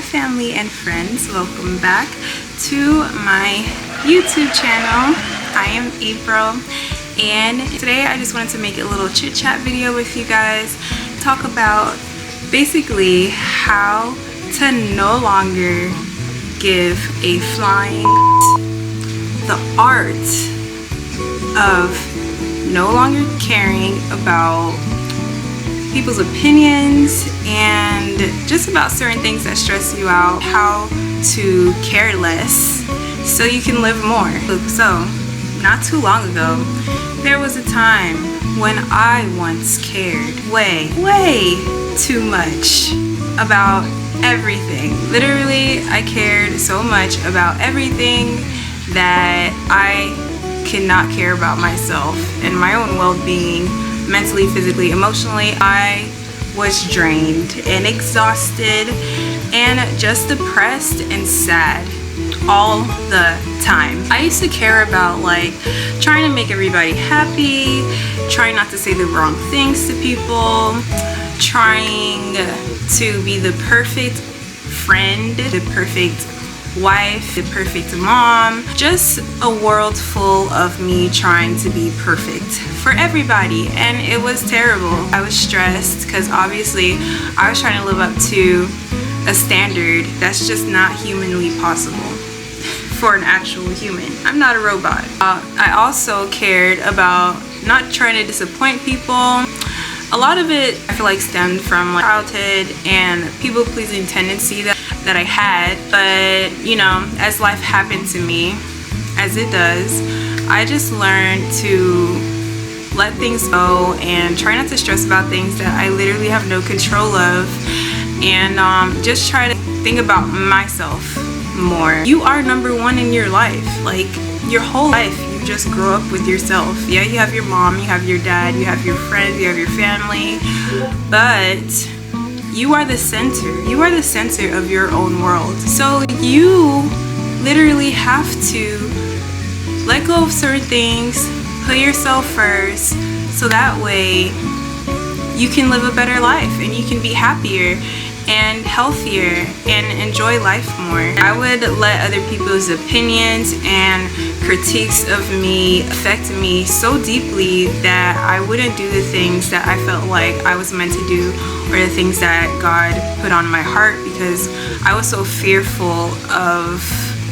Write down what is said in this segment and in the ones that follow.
family and friends, welcome back to my YouTube channel. I am April, and today I just wanted to make a little chit chat video with you guys, talk about basically how to no longer give a flying the art of no longer caring about people's opinions and just about certain things that stress you out, how to care less so you can live more. So not too long ago, there was a time when I once cared way too much about everything. Literally, I cared so much about everything that I could not care about myself and my own well-being, mentally, physically, emotionally. I was drained and exhausted and just depressed and sad all the time. I used to care about like trying to make everybody happy, trying not to say the wrong things to people, trying to be the perfect friend, the perfect wife, the perfect mom, just a world full of me trying to be perfect for everybody, and it was terrible. I was stressed because obviously I was trying to live up to a standard that's just not humanly possible for an actual human. I'm not a robot. I also cared about not trying to disappoint people. A lot of it I feel like stemmed from like childhood and people-pleasing tendency that I had, but you know, as life happened to me, as it does, I just learned to let things go and try not to stress about things that I literally have no control of, and just try to think about myself more. You are number one in your life. Like your whole life you just grow up with yourself. Yeah, you have your mom, you have your dad, you have your friends, you have your family, but you are the center. You are the center of your own world. So you literally have to let go of certain things, put yourself first, so that way you can live a better life and you can be happier and healthier and enjoy life more. I would let other people's opinions and critiques of me affect me so deeply that I wouldn't do the things that I felt like I was meant to do, or the things that God put on my heart, because I was so fearful of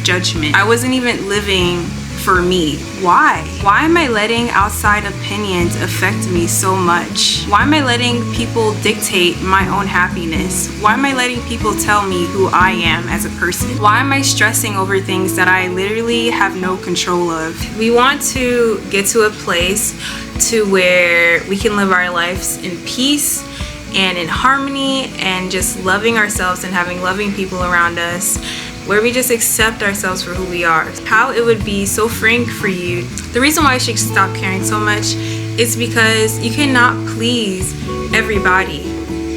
judgment. I wasn't even living for me. Why am I letting outside opinions affect me so much? Why am I letting people dictate my own happiness? Why am I letting people tell me who I am as a person? Why am I stressing over things that I literally have no control of? We want to get to a place to where we can live our lives in peace and in harmony and just loving ourselves and having loving people around us, where we just accept ourselves for who we are. How it would be so freeing for you. The reason why you should stop caring so much is because you cannot please everybody,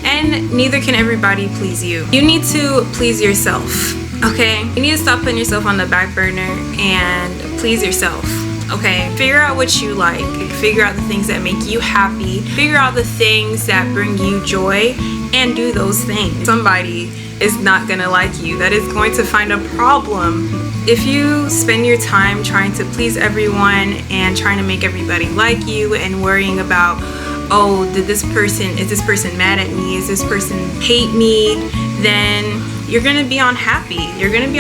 and neither can everybody please you. You need to please yourself, okay? You need to stop putting yourself on the back burner and please yourself, okay? Figure out what you like, figure out the things that make you happy, figure out the things that bring you joy, and do those things. Somebody is not gonna like you, that is going to find a problem if you spend your time trying to please everyone and trying to make everybody like you and worrying about, oh, is this person mad at me, is this person hate me? Then you're gonna be unhappy, you're gonna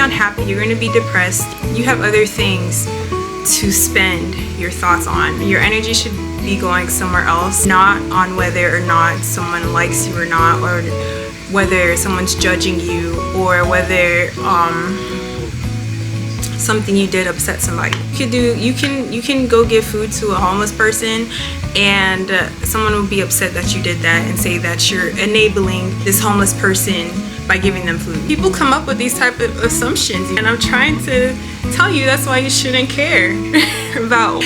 be depressed. You have other things to spend your thoughts on. Your energy should be going somewhere else, not on whether or not someone likes you or not, or whether someone's judging you, or whether something you did upset somebody. You can go give food to a homeless person, and someone will be upset that you did that and say that you're enabling this homeless person by giving them food. People come up with these type of assumptions, and I'm trying to tell you that's why you shouldn't care about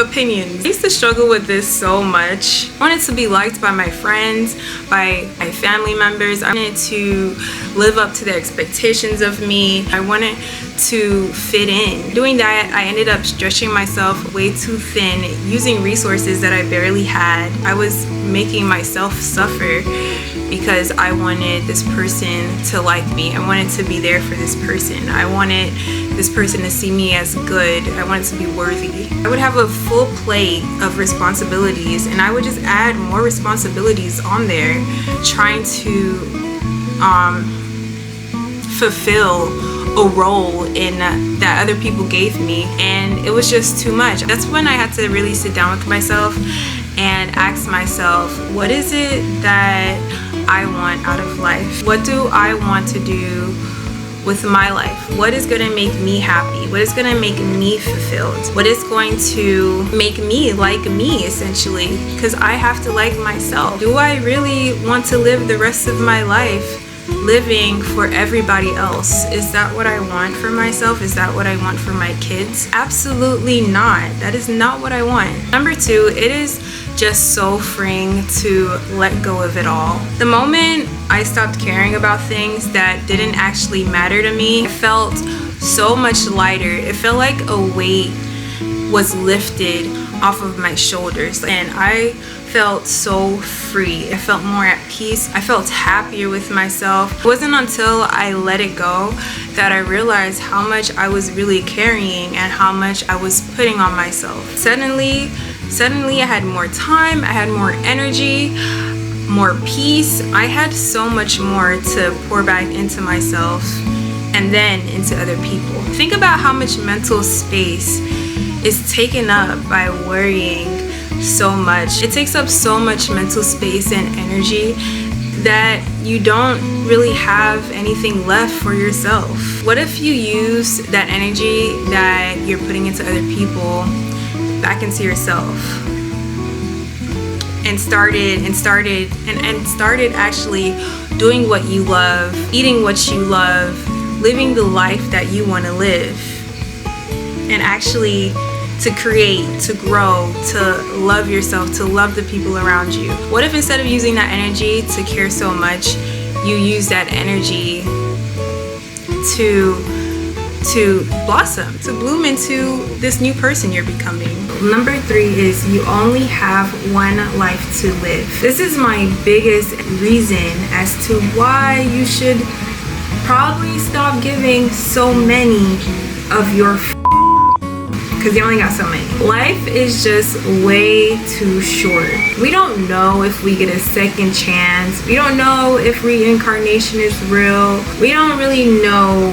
opinions. I used to struggle with this so much. I wanted to be liked by my friends, by my family members. I wanted to live up to their expectations of me. I wanted to fit in. Doing that, I ended up stretching myself way too thin, using resources that I barely had. I was making myself suffer because I wanted this person to like me. I wanted to be there for this person. I wanted this person to see me as good. I wanted to be worthy. I would have a full plate of responsibilities, and I would just add more responsibilities on there, trying to fulfill a role in that other people gave me, and it was just too much. That's when I had to really sit down with myself and ask myself, what is it that I want out of life? What do I want to do with my life? What is going to make me happy? What is going to make me fulfilled? What is going to make me like me, essentially? Because I have to like myself. Do I really want to live the rest of my life living for everybody else? Is that what I want for myself? Is that what I want for my kids? Absolutely not. That is not what I want. Number two, it is just so freeing to let go of it all. The moment I stopped caring about things that didn't actually matter to me, I felt so much lighter. It felt like a weight was lifted off of my shoulders, and I felt so free. I felt more at peace. I felt happier with myself. It wasn't until I let it go that I realized how much I was really carrying and how much I was putting on myself. Suddenly I had more time, I had more energy, more peace. I had so much more to pour back into myself and then into other people. Think about how much mental space is taken up by worrying so much. It takes up so much mental space and energy that you don't really have anything left for yourself. What if you use that energy that you're putting into other people back into yourself and started actually doing what you love, eating what you love, living the life that you want to live, and actually to create, to grow, to love yourself, to love the people around you? What if instead of using that energy to care so much, you use that energy to blossom, to bloom into this new person you're becoming? Number three is you only have one life to live. This is my biggest reason as to why you should probably stop giving so many of your because you only got so many. Life is just way too short. We don't know if we get a second chance. We don't know if reincarnation is real. We don't really know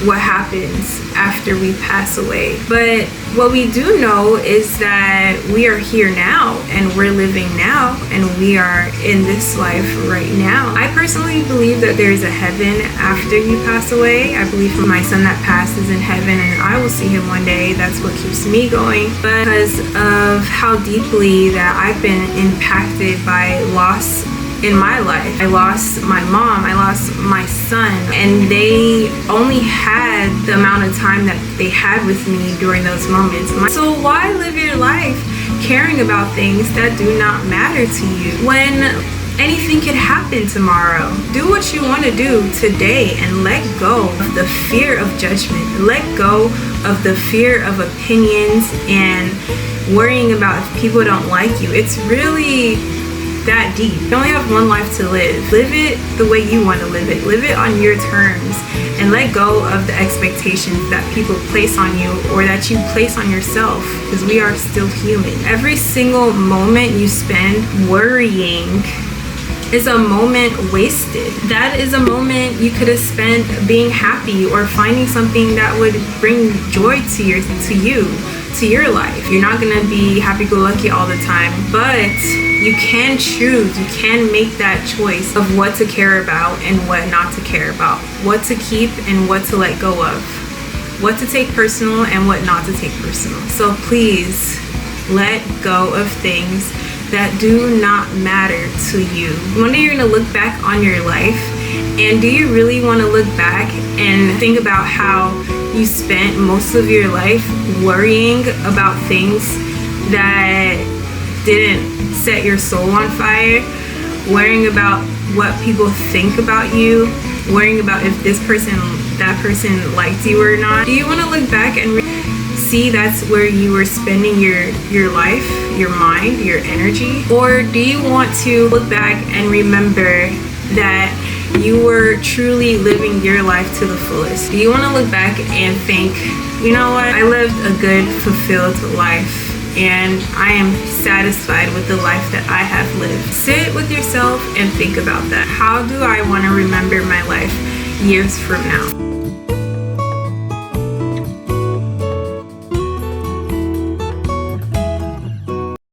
what happens after we pass away. But what we do know is that we are here now, and we're living now, and we are in this life right now. I personally believe that there's a heaven after you pass away. I believe my son that passed is in heaven, and I will see him one day. That's what keeps me going. But because of how deeply that I've been impacted by loss in my life. I lost my mom, I lost my son, and they only had the amount of time that they had with me during those moments. So why live your life caring about things that do not matter to you when anything could happen tomorrow? Do what you want to do today and let go of the fear of judgment. Let go of the fear of opinions and worrying about if people don't like you. It's really that deep. You only have one life to live. Live it the way you want to live it. Live it on your terms, and let go of the expectations that people place on you or that you place on yourself, because we are still human. Every single moment you spend worrying is a moment wasted. That is a moment you could have spent being happy or finding something that would bring joy to your life. You're not gonna be happy-go-lucky all the time, but you can choose, you can make that choice of what to care about and what not to care about, what to keep and what to let go of, what to take personal and what not to take personal. So please let go of things that do not matter to you. One day you're gonna look back on your life, and do you really want to look back and think about how you spent most of your life worrying about things that didn't set your soul on fire, worrying about what people think about you, worrying about if that person liked you or not? Do you want to look back and see that's where you are spending your life, your mind, your energy? Or do you want to look back and remember that you were truly living your life to the fullest? Do you want to look back and think, you know what, I lived a good, fulfilled life, and I am satisfied with the life that I have lived? Sit with yourself and think about that. How do I want to remember my life years from now?